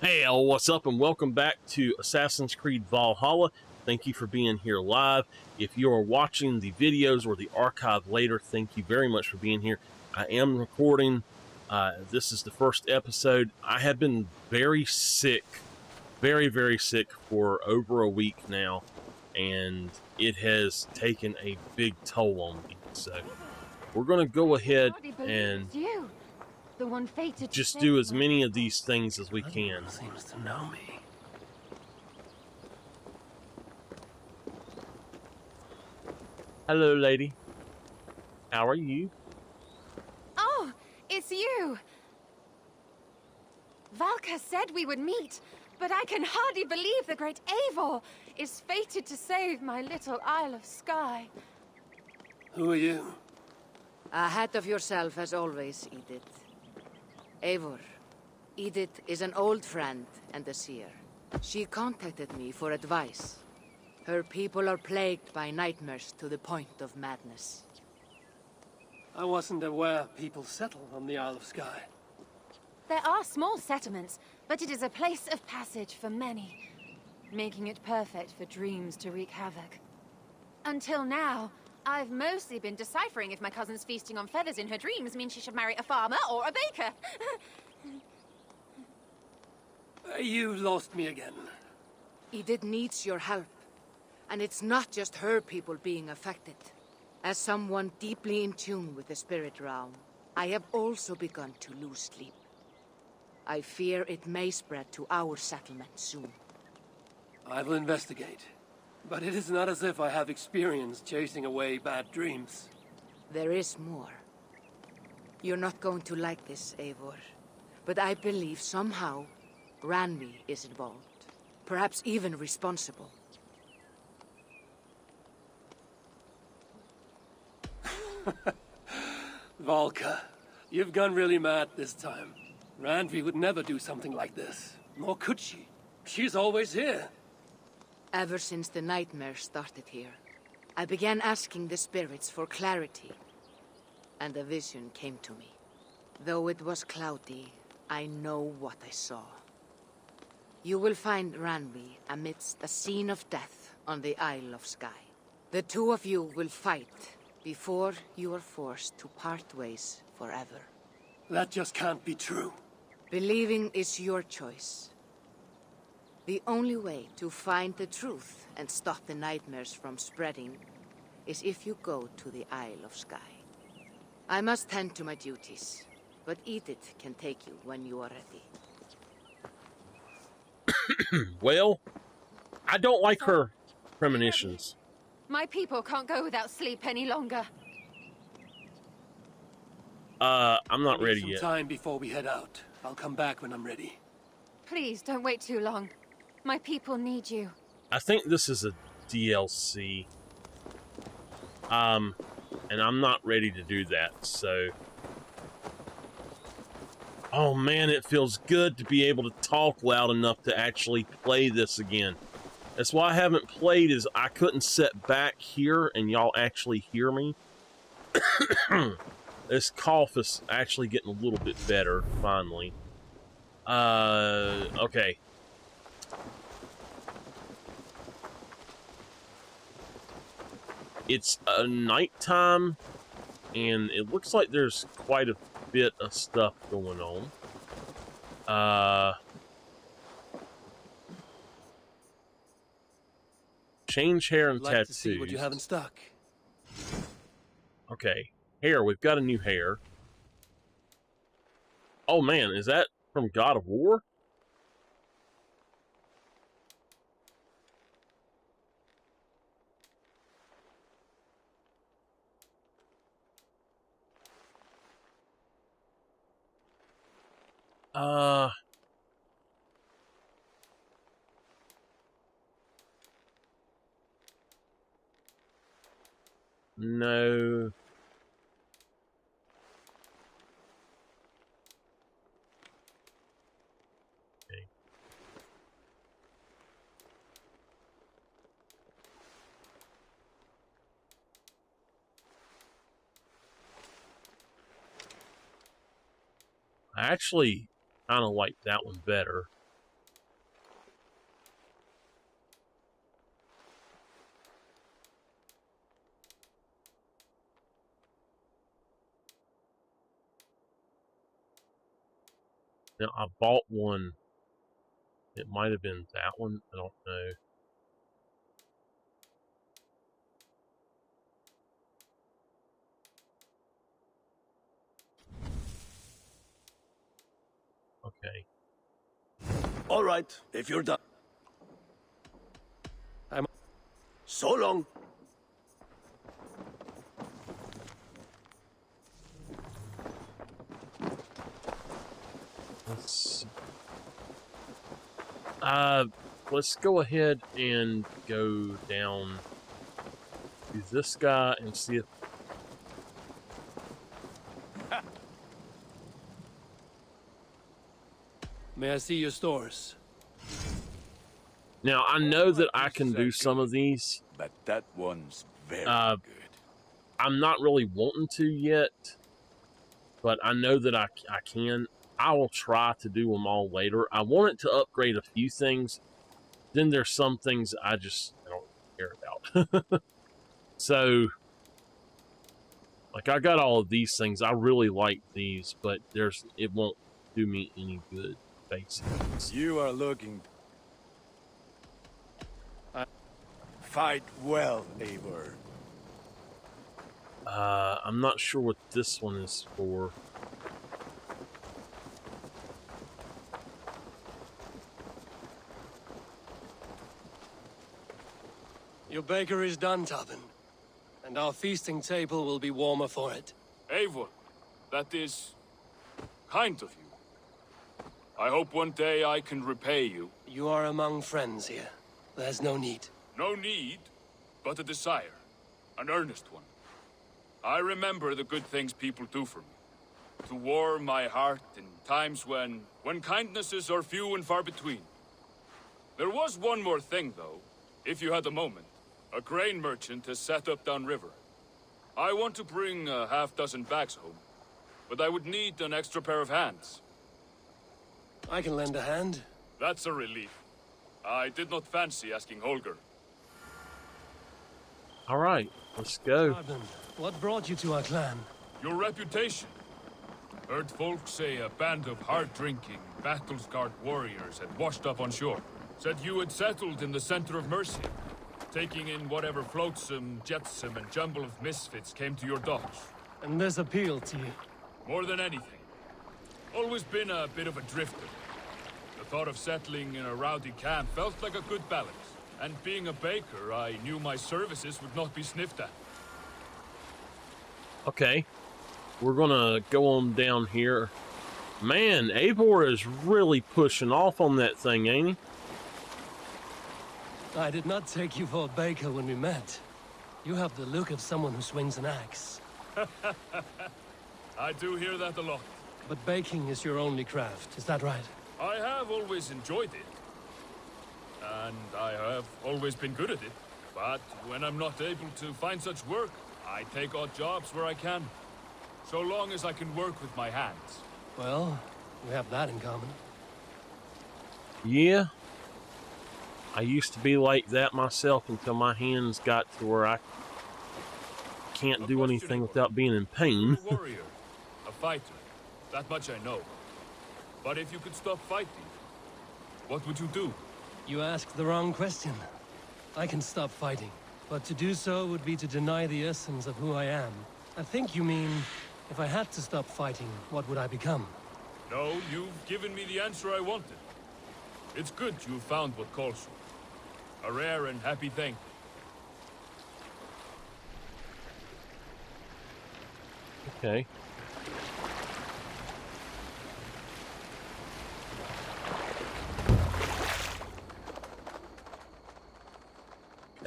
Hey, what's up, and welcome back to Assassin's Creed Valhalla. Thank you for being here live. If you are watching the videos or the archive later, thank you very much for being here. I am recording. This is the first episode. I have been very sick, very sick for over a week now, and it has taken a big toll on me. So we're going to go ahead and the one fated just do as many of these things as we can. Seems to know me. Hello, lady. How are you? Oh, it's you! Valka said we would meet, but I can hardly believe the great Eivor is fated to save my little Isle of Skye. Who are you? Ahead of yourself as always, Edith. Eivor. Edith is an old friend and a seer. She contacted me for advice. Her people are plagued by nightmares to the point of madness. I wasn't aware people settle on the Isle of Skye. There are small settlements, but it is a place of passage for many, making it perfect for dreams to wreak havoc. Until now, I've mostly been deciphering if my cousin's feasting on feathers in her dreams means she should marry a farmer or a baker. You lost me again. Edith needs your help. And it's not just her people being affected. As someone deeply in tune with the spirit realm, I have also begun to lose sleep. I fear it may spread to our settlement soon. I will investigate. But it is not as if I have experience chasing away bad dreams. There is more. You're not going to like this, Eivor. But I believe somehow Randvi is involved. Perhaps even responsible. Valka, you've gone really mad this time. Randvi would never do something like this. Nor could she. She's always here. Ever since the nightmare started here, I began asking the spirits for clarity. And a vision came to me. Though it was cloudy, I know what I saw. You will find Randvi amidst a scene of death on the Isle of Skye. The two of you will fight before you are forced to part ways forever. That just can't be true. Believing is your choice. The only way to find the truth and stop the nightmares from spreading is if you go to the Isle of Skye. I must tend to my duties, but Edith can take you when you are ready. Well, I don't like her premonitions. My people can't go without sleep any longer. I'm not ready Some yet. time before we head out. I'll come back when I'm ready. Please don't wait too long. My people need you. I think this is a DLC. And I'm not ready to do that, so... Oh man, it feels good to be able to talk loud enough to actually play this again. That's why I haven't played, is I couldn't sit back here and y'all actually hear me. This cough is actually getting a little bit better, finally. Okay. It's nighttime, and it looks like there's quite a bit of stuff going on. Change hair and I'd like tattoos. to see what you have in stock. Okay, hair. We've got a new hair. Oh man, is that from God of War? No. Okay. I actually kind of like that one better. Now, I bought one. It might have been that one. I don't know. Okay. All right, if you're done. I'm so long. Let's see. Let's go ahead and go down to this guy and see if... May I see your stores? Now, I know that I can do some of these. But that one's very Uh, good. I'm not really wanting to yet, but I know that I can. I will try to do them all later. I wanted to upgrade a few things. Then there's some things I don't care about. So, like, I got all of these things. I really like these, but it won't do me any good, basically. You are looking... Fight well, Eivor. I'm not sure what this one is for. Your baker is done, Tubin. And our feasting table will be warmer for it. Eivor, that is kind of you. I hope one day I can repay you. You are among friends here. There's no need. No need, but a desire. An earnest one. I remember the good things people do for me. To warm my heart in times when kindnesses are few and far between. There was one more thing, though, if you had a moment. A grain merchant has set up downriver. I want to bring a half-dozen bags home, but I would need an extra pair of hands. I can lend a hand. That's a relief. I did not fancy asking Holger. All right, let's go. Tubin, what brought you to our clan? Your reputation. Heard folks say a band of hard-drinking, battle-scarred warriors had washed up on shore. Said you had settled in the center of Mercia, taking in whatever flotsam, jetsam, and jumble of misfits came to your docks. And this appealed to you? More than anything. Always been a bit of a drifter. The thought of settling in a rowdy camp felt like a good balance. And being a baker, I knew my services would not be sniffed at. Okay, we're gonna go on down here. Man, Eivor is really pushing off on that thing, ain't he? I did not take you for a baker when we met. You have the look of someone who swings an axe. I do hear that a lot. But baking is your only craft, is that right? I have always enjoyed it. And I have always been good at it. But when I'm not able to find such work, I take odd jobs where I can. So long as I can work with my hands. Well, we have that in common. Yeah. I used to be like that myself until my hands got to where I can't do anything without being in pain. You're a warrior, a fighter. That much I know. But if you could stop fighting, what would you do? You asked the wrong question. I can stop fighting, but to do so would be to deny the essence of who I am. I think you mean, if I had to stop fighting, what would I become? No, you've given me the answer I wanted. It's good you found what calls you. A rare and happy thing. Okay.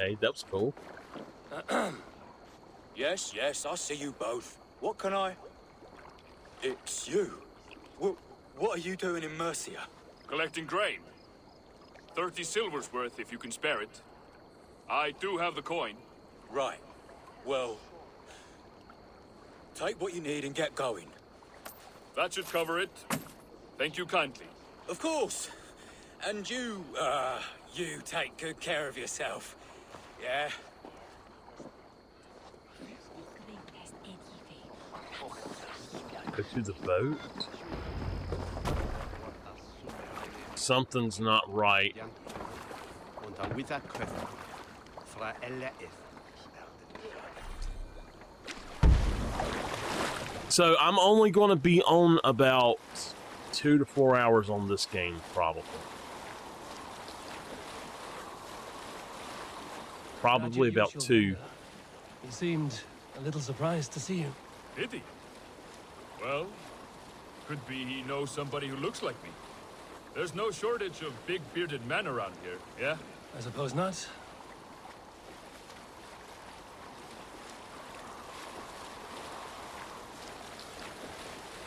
Okay, that was cool. Yes, yes, I see you both. What can I... It's you. What are you doing in Mercia? Collecting grain. 30 silver's worth if you can spare it. I do have the coin. Right. Well... Take what you need and get going. That should cover it. Thank you kindly. Of course. And you take good care of yourself. Yeah? Go to the boat. Something's not right. So I'm only going to be on about 2 to 4 hours on this game, probably. Probably about 2. He seemed a little surprised to see you. Did he? Well, could be he knows somebody who looks like me. There's no shortage of big bearded men around here, yeah? I suppose not.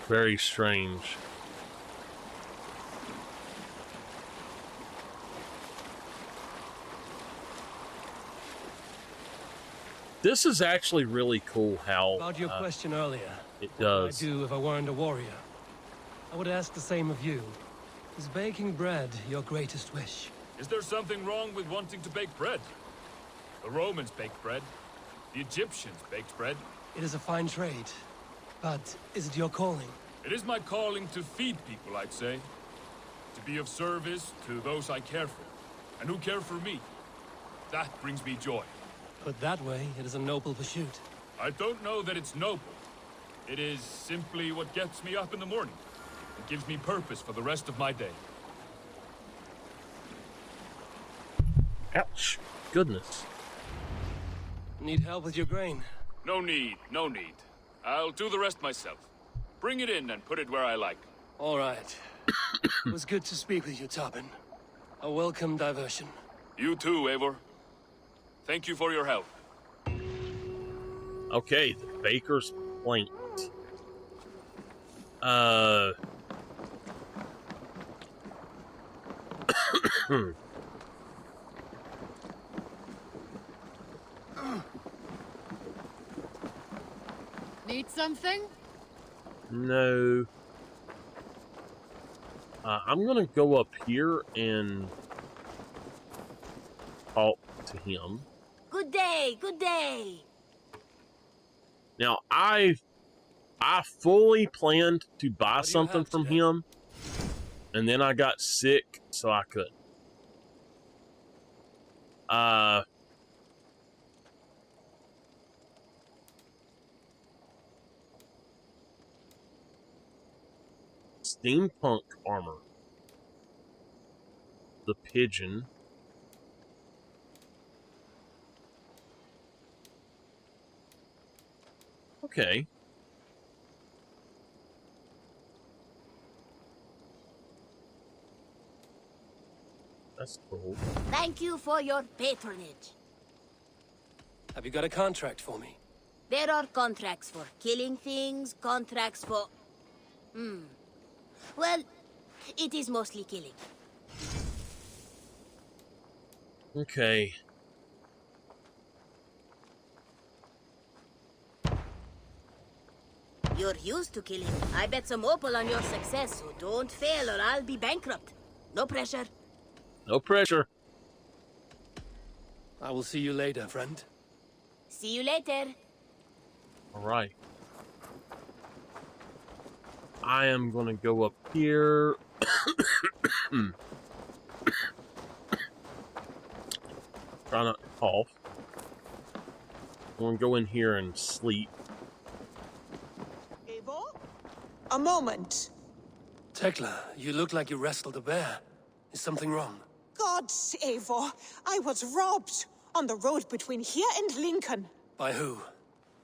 Very strange. This is actually really cool how About your question earlier. it What would does. I do if I weren't a warrior? I would ask the same of you. Is baking bread your greatest wish? Is there something wrong with wanting to bake bread? The Romans baked bread. The Egyptians baked bread. It is a fine trade. But is it your calling? It is my calling to feed people, I'd say. To be of service to those I care for, and who care for me. That brings me joy. Put that way, it is a noble pursuit. I don't know that it's noble. It is simply what gets me up in the morning. It gives me purpose for the rest of my day. Ouch. Goodness. Need help with your grain? No need, no need. I'll do the rest myself. Bring it in and put it where I like. All right. It was good to speak with you, Tobin. A welcome diversion. You too, Eivor. Thank you for your help. Okay, the baker's plank. Need something? No. I'm gonna go up here and talk to him. Good day, good day. Now, I fully planned to buy What do you something have from today? him, and then I got sick, so I couldn't. Steampunk armor. The pigeon. Okay. That's cool. Thank you for your patronage. Have you got a contract for me? There are contracts for killing things, contracts for... Well, it is mostly killing. Okay. You're used to killing. I bet some opal on your success, so don't fail or I'll be bankrupt. No pressure. No pressure. I will see you later, friend. See you later. All right. I am going to go up here. Try not to cough. I'm going to go in here and sleep. Eivor? A moment. Tekla, you look like you wrestled a bear. Is something wrong? Gods, Eivor, I was robbed on the road between here and Lincoln. By who?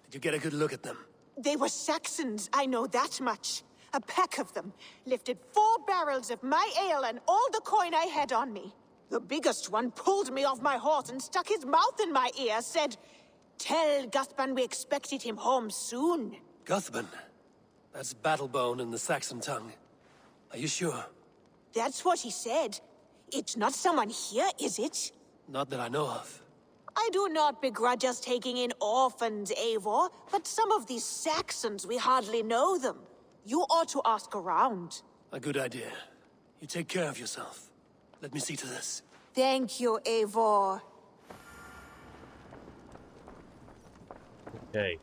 Did you get a good look at them? They were Saxons, I know that much. A pack of them lifted 4 barrels of my ale and all the coin I had on me. The biggest one pulled me off my horse and stuck his mouth in my ear, said, "Tell Guthban we expected him home soon." Guthban. That's Battlebone in the Saxon tongue. Are you sure? That's what he said. It's not someone here, is it? Not that I know of. I do not begrudge us taking in orphans, Eivor, but some of these Saxons, we hardly know them. You ought to ask around. A good idea. You take care of yourself. Let me see to this. Thank you, Eivor. Okay.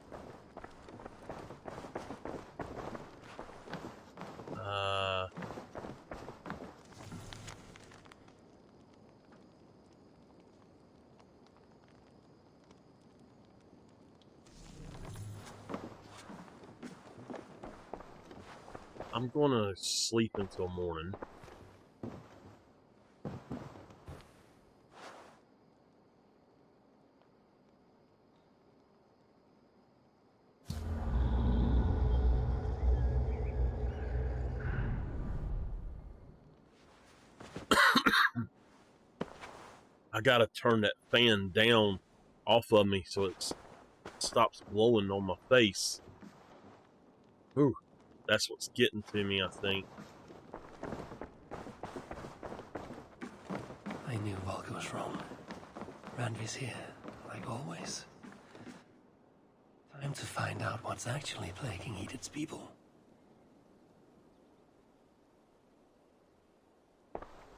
I'm gonna sleep until morning. I gotta turn that fan down off of me so it stops blowing on my face. Ooh, that's what's getting to me, I think. I knew Volker was wrong. Randvi's here, like always. Time to find out what's actually plaguing Edith's people.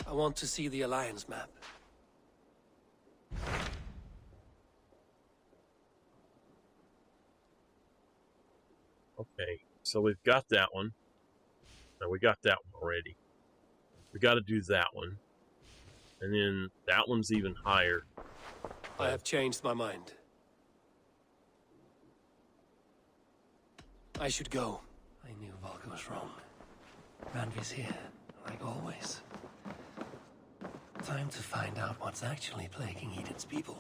I want to see the Alliance map. Okay, so we've got that one. No, we got that one already. We got to do that one. And then that one's even higher. I have changed my mind. I should go. I knew Volker was wrong. Randvi's here, like always. Time to find out what's actually plaguing Edith's people.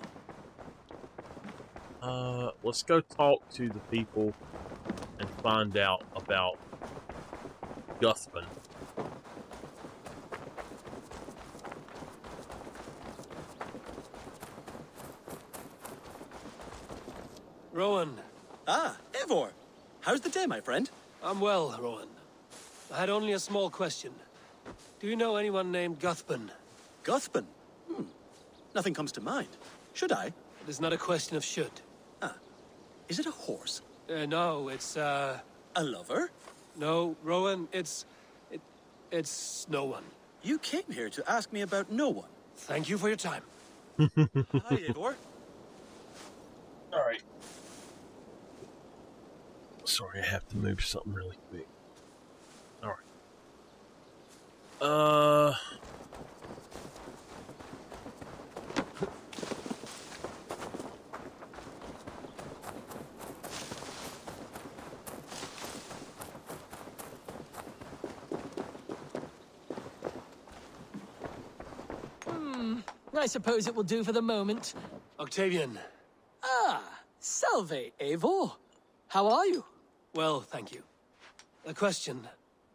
Let's go talk to the people and find out about Guthman. Rowan. Ah, Eivor. How's the day, my friend? I'm well, Rowan. I had only a small question. Do you know anyone named Guthman? Guthman? Nothing comes to mind. Should I? It is not a question of should. Is it a horse? No, it's, A lover? No, Rowan, it's no one. You came here to ask me about no one. Thank you for your time. Hi, Eivor. Alright. Sorry, I have to move something really quick. Alright. I suppose it will do for the moment. Octavian. Salve, Eivor. How are you? Well, thank you. A question.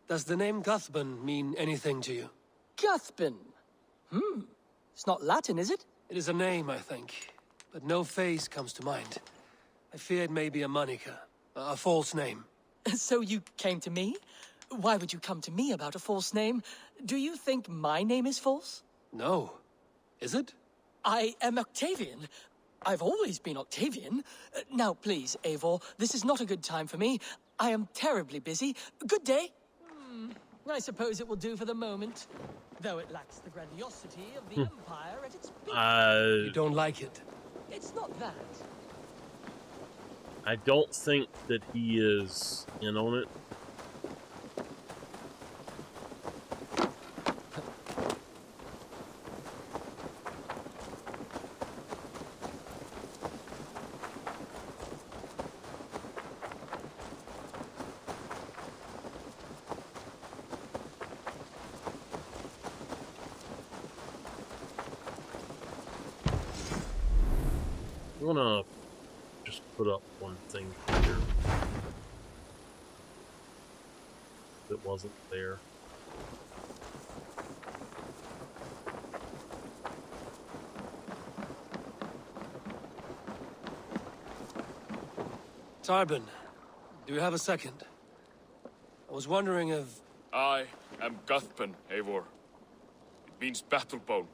Does the name Guthman mean anything to you? Guthman. It's not Latin, is it? It is a name, I think. But no face comes to mind. I fear it may be a moniker. A false name. So you came to me? Why would you come to me about a false name? Do you think my name is false? No. Is it? I am Octavian. I've always been Octavian. Now, please, Eivor, this is not a good time for me. I am terribly busy. Good day. I suppose it will do for the moment. Though it lacks the grandiosity of the Empire at its peak. You don't like it? It's not that. I don't think that he is in on it. I'm gonna just put up one thing here that wasn't there. Tarbin, do you have a second? I was wondering if... I am Guthman, Eivor. It means battlebone.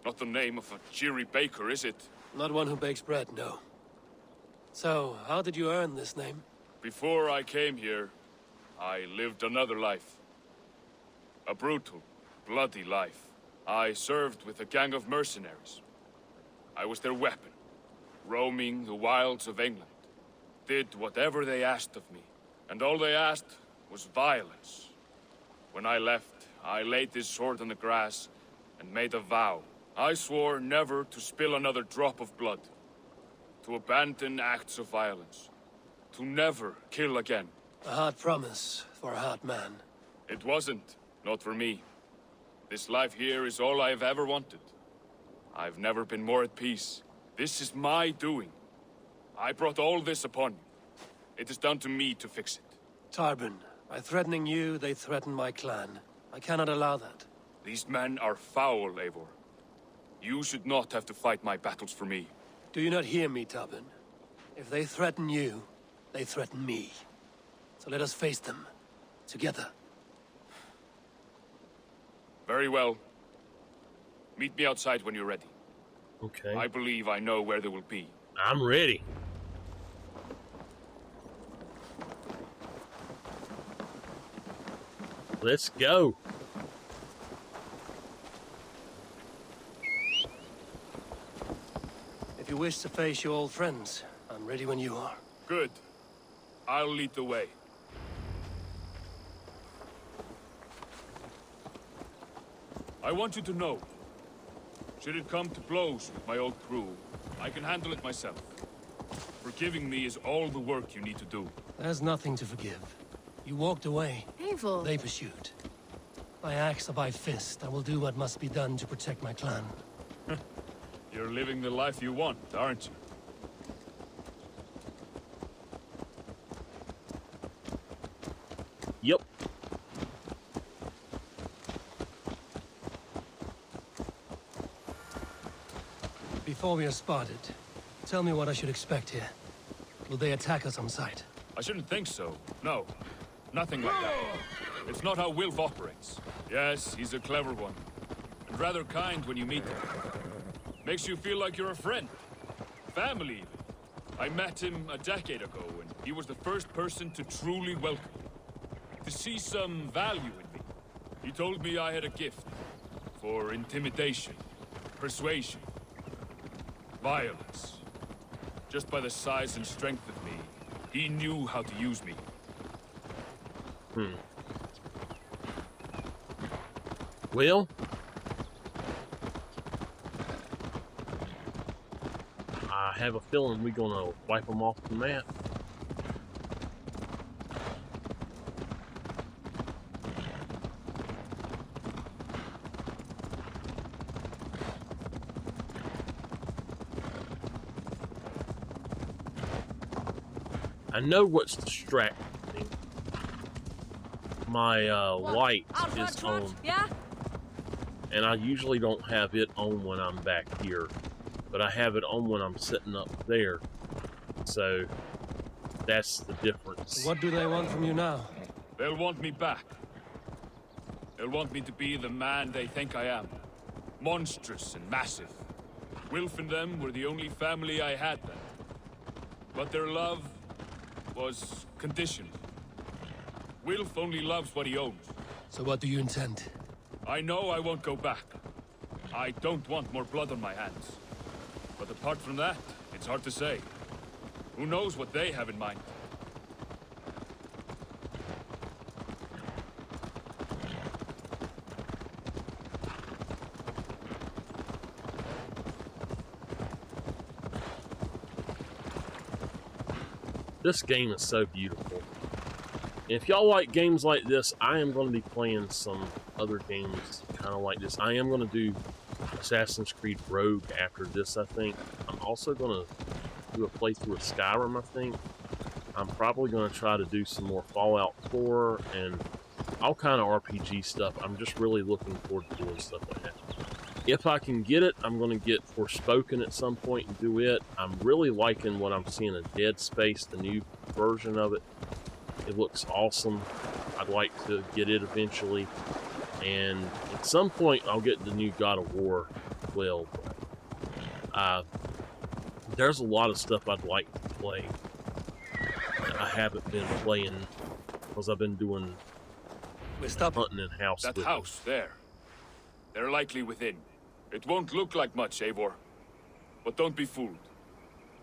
Not the name of a cheery baker, is it? Not one who bakes bread, no. So, how did you earn this name? Before I came here, I lived another life. A brutal, bloody life. I served with a gang of mercenaries. I was their weapon, roaming the wilds of England. Did whatever they asked of me, and all they asked was violence. When I left, I laid this sword on the grass and made a vow. I swore never to spill another drop of blood, to abandon acts of violence, to never kill again. A hard promise for a hard man. It wasn't. Not for me. This life here is all I've ever wanted. I've never been more at peace. This is my doing. I brought all this upon you. It is down to me to fix it. Tarbin, by threatening you, they threaten my clan. I cannot allow that. These men are foul, Eivor. You should not have to fight my battles for me. Do you not hear me, Tarbin? If they threaten you, they threaten me. So let us face them. Together. Very well. Meet me outside when you're ready. Okay. I believe I know where they will be. I'm ready. Let's go. If you wish to face your old friends, I'm ready when you are. Good. I'll lead the way. I want you to know, should it come to blows with my old crew, I can handle it myself. Forgiving me is all the work you need to do. There's nothing to forgive. You walked away. Eivor. They pursued. By axe or by fist, I will do what must be done to protect my clan. You're living the life you want, aren't you? Yep. Before we are spotted, tell me what I should expect here. Will they attack us on sight? I shouldn't think so. No. Nothing like that. It's not how Wilf operates. Yes, he's a clever one. And rather kind when you meet him. Makes you feel like you're a friend. Family, even. I met him a decade ago, and he was the first person to truly welcome me. To see some value in me. He told me I had a gift. For intimidation. Persuasion. Violence. Just by the size and strength of me, he knew how to use me. Well, I have a feeling we're gonna wipe them off the map. I know what's distracting me. My light is on. Yeah? And I usually don't have it on when I'm back here, but I have it on when I'm sitting up there. So that's the difference. What do they want from you now? They'll want me back. They'll want me to be the man they think I am. Monstrous and massive. Wilf and them were the only family I had then. But their love was conditional. Wilf only loves what he owns. So what do you intend? I know I won't go back. I don't want more blood on my hands. But apart from that, it's hard to say. Who knows what they have in mind? This game is so beautiful. And if y'all like games like this, I am going to be playing some other games kind of like this. I am going to do Assassin's Creed Rogue after this, I think. I'm also going to do a playthrough of Skyrim, I think. I'm probably going to try to do some more Fallout 4 and all kind of RPG stuff. I'm just really looking forward to doing stuff like that. If I can get it, I'm going to get Forspoken at some point and do it. I'm really liking what I'm seeing in Dead Space, the new version of it. It looks awesome. I'd like to get it eventually. And at some point, I'll get the new God of War 12. There's a lot of stuff I'd like to play that I haven't been playing because I've been doing hunting and house. That house there. They're likely within. It won't look like much, Eivor. But don't be fooled.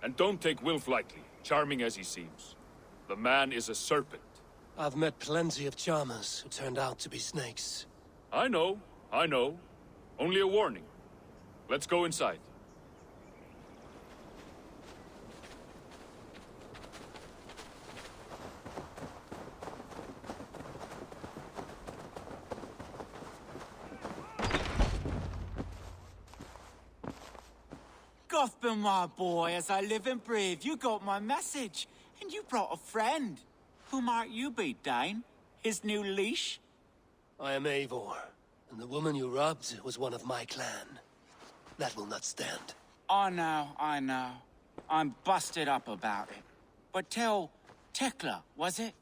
And don't take Wilf lightly, charming as he seems. The man is a serpent. I've met plenty of charmers who turned out to be snakes. I know. Only a warning. Let's go inside. Cuthbert, my boy, as I live and breathe, you got my message. And you brought a friend. Who might you be, Dane? His new leash? I am Eivor, and the woman you robbed was one of my clan. That will not stand. I know. I'm busted up about it. But tell Tekla, was it?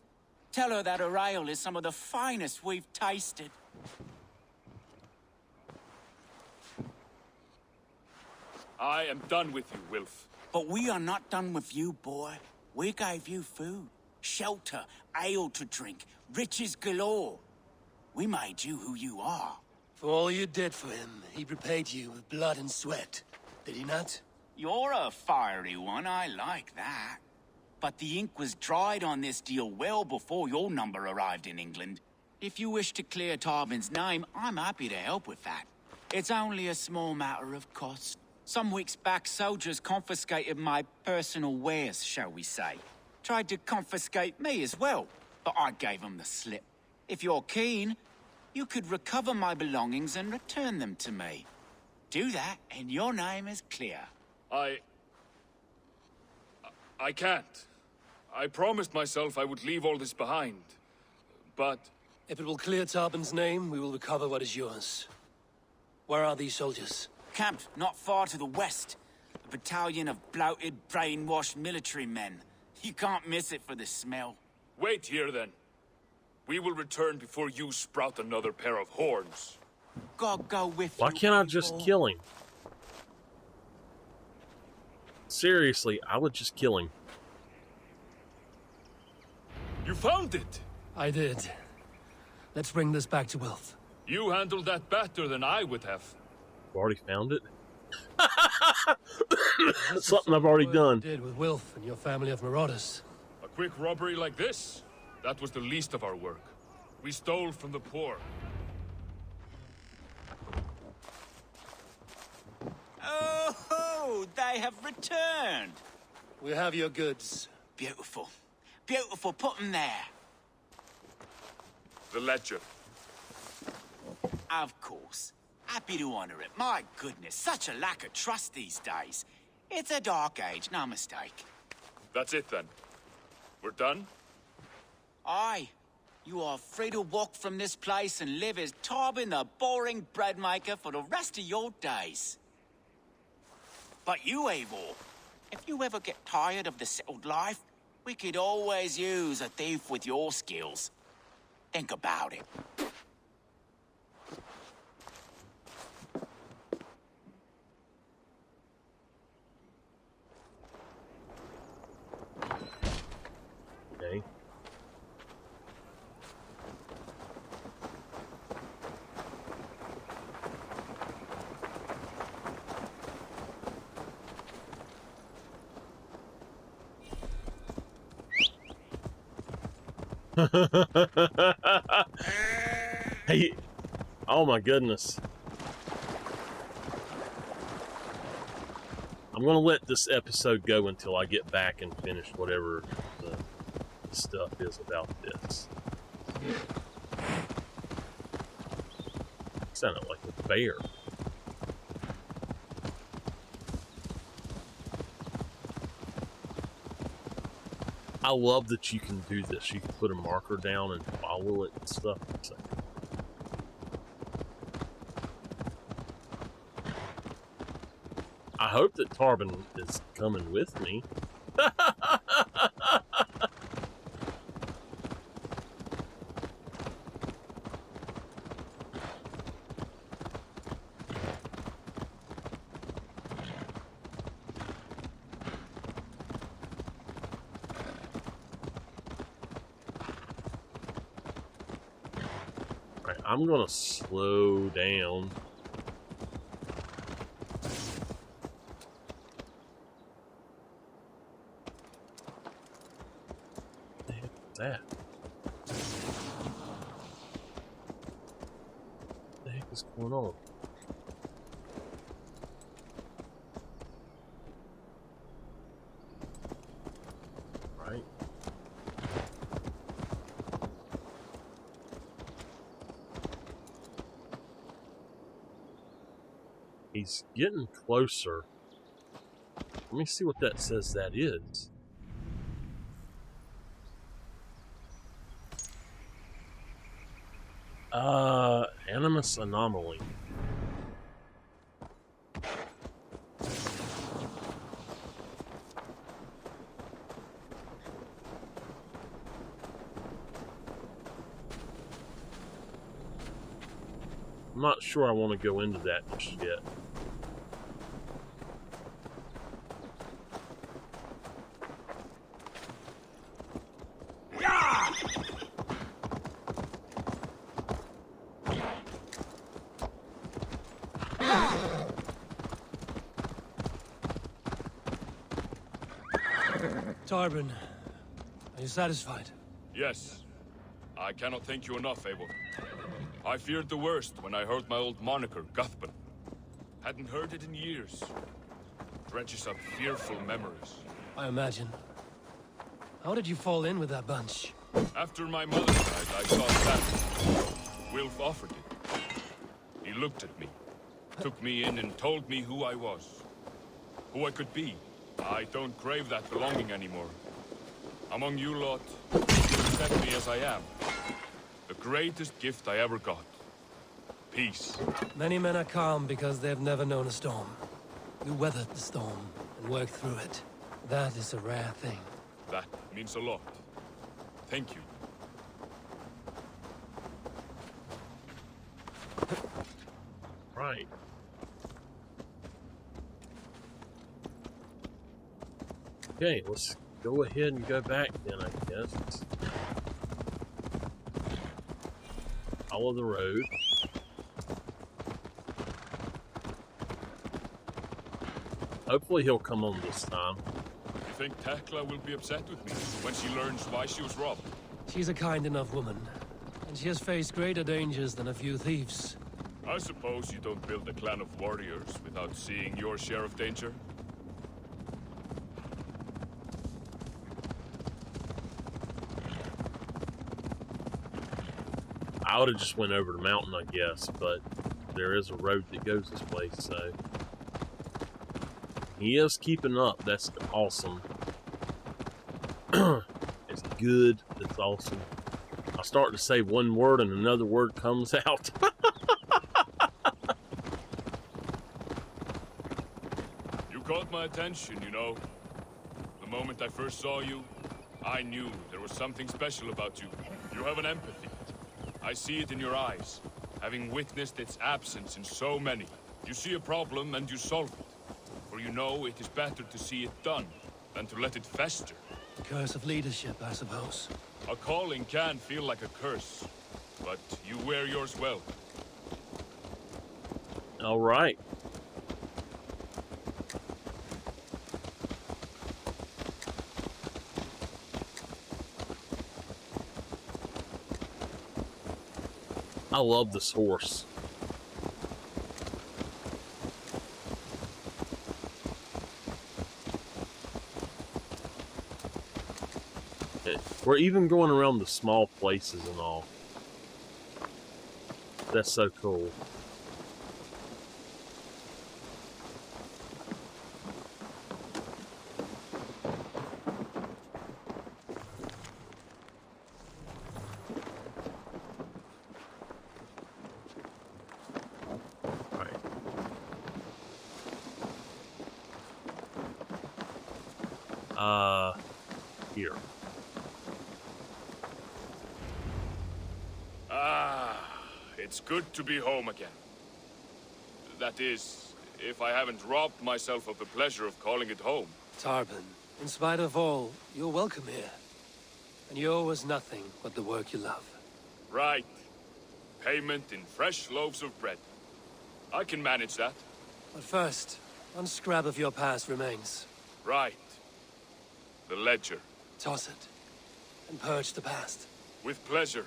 Tell her that her ale is some of the finest we've tasted. I am done with you, Wilf. But we are not done with you, boy. We gave you food, shelter, ale to drink, riches galore. We made you who you are. For all you did for him, he repaid you with blood and sweat. Did he not? You're a fiery one, I like that. But the ink was dried on this deal well before your number arrived in England. If you wish to clear Tarbin's name, I'm happy to help with that. It's only a small matter of cost. Some weeks back, soldiers confiscated my personal wares, shall we say. Tried to confiscate me as well, but I gave them the slip. If you're keen, you could recover my belongings and return them to me. Do that, and your name is clear. I can't. I promised myself I would leave all this behind. But... If it will clear Tarbin's name, we will recover what is yours. Where are these soldiers? Camped not far to the west. A battalion of bloated, brainwashed military men. You can't miss it for the smell. Wait here, then. We will return before you sprout another pair of horns. God go with you. Why can't I just kill him? Seriously, I would just kill him. You found it! I did. Let's bring this back to Wilf. You handled that better than I would have. You already found it? Something I've already done. Did with Wilf and your family of marauders. A quick robbery like this? That was the least of our work. We stole from the poor. Oh, they have returned. We have your goods. Beautiful. Beautiful, put them there. The ledger. Of course. Happy to honor it. My goodness, such a lack of trust these days. It's a dark age, no mistake. That's it then. We're done? Aye. You are free to walk from this place and live as Tarbin the boring bread maker for the rest of your days. But you, Eivor, if you ever get tired of the settled life, we could always use a thief with your skills. Think about it. Okay. Hey, oh my goodness. I'm gonna let this episode go until I get back and finish whatever the stuff is about this. Sounded like a bear. I love that you can do this. You can put a marker down and follow it and stuff. So, I hope that Tarbin is coming with me. Alright, I'm gonna slow down. That? What the heck is going on? Right. He's getting closer. Let me see what that says that is. Animus anomaly. I'm not sure I want to go into that just yet. Tarbin, are you satisfied? Yes. I cannot thank you enough, Abel. I feared the worst when I heard my old moniker, Guthban. Hadn't heard it in years. Dredges up fearful memories. I imagine. How did you fall in with that bunch? After my mother died, I saw that. Wilf offered it. He looked at me, took me in and told me who I was. Who I could be. I don't crave that belonging anymore. Among you lot, accept me as I am. The greatest gift I ever got. Peace. Many men are calm because they've never known a storm. You weathered the storm and worked through it. That is a rare thing. That means a lot. Thank you. Right. Okay, let's go ahead and go back then, I guess. Follow the road. Hopefully he'll come on this time. You think Tekla will be upset with me when she learns why she was robbed? She's a kind enough woman, and she has faced greater dangers than a few thieves. I suppose you don't build a clan of warriors without seeing your share of danger? I would have just went over the mountain, I guess, but there is a road that goes this place, so... He is keeping up. That's awesome. It's good. It's awesome. I start to say one word and another word comes out. You caught my attention, you know. The moment I first saw you, I knew there was something special about you. You have an empathy. I see it in your eyes, having witnessed its absence in so many. You see a problem and you solve it. For you know it is better to see it done than to let it fester. The curse of leadership, I suppose. A calling can feel like a curse, but you wear yours well. All right. I love this horse. We're even going around the small places and all. That's so cool. Here. It's good to be home again. That is, if I haven't robbed myself of the pleasure of calling it home. Tarbin, in spite of all, you're welcome here. And you owe us nothing but the work you love. Right. Payment in fresh loaves of bread. I can manage that. But first, one scrap of your past remains. Right. The ledger. Toss it, and purge the past. With pleasure.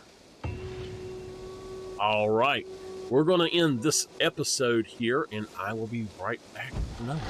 All right. We're going to end this episode here, and I will be right back with another.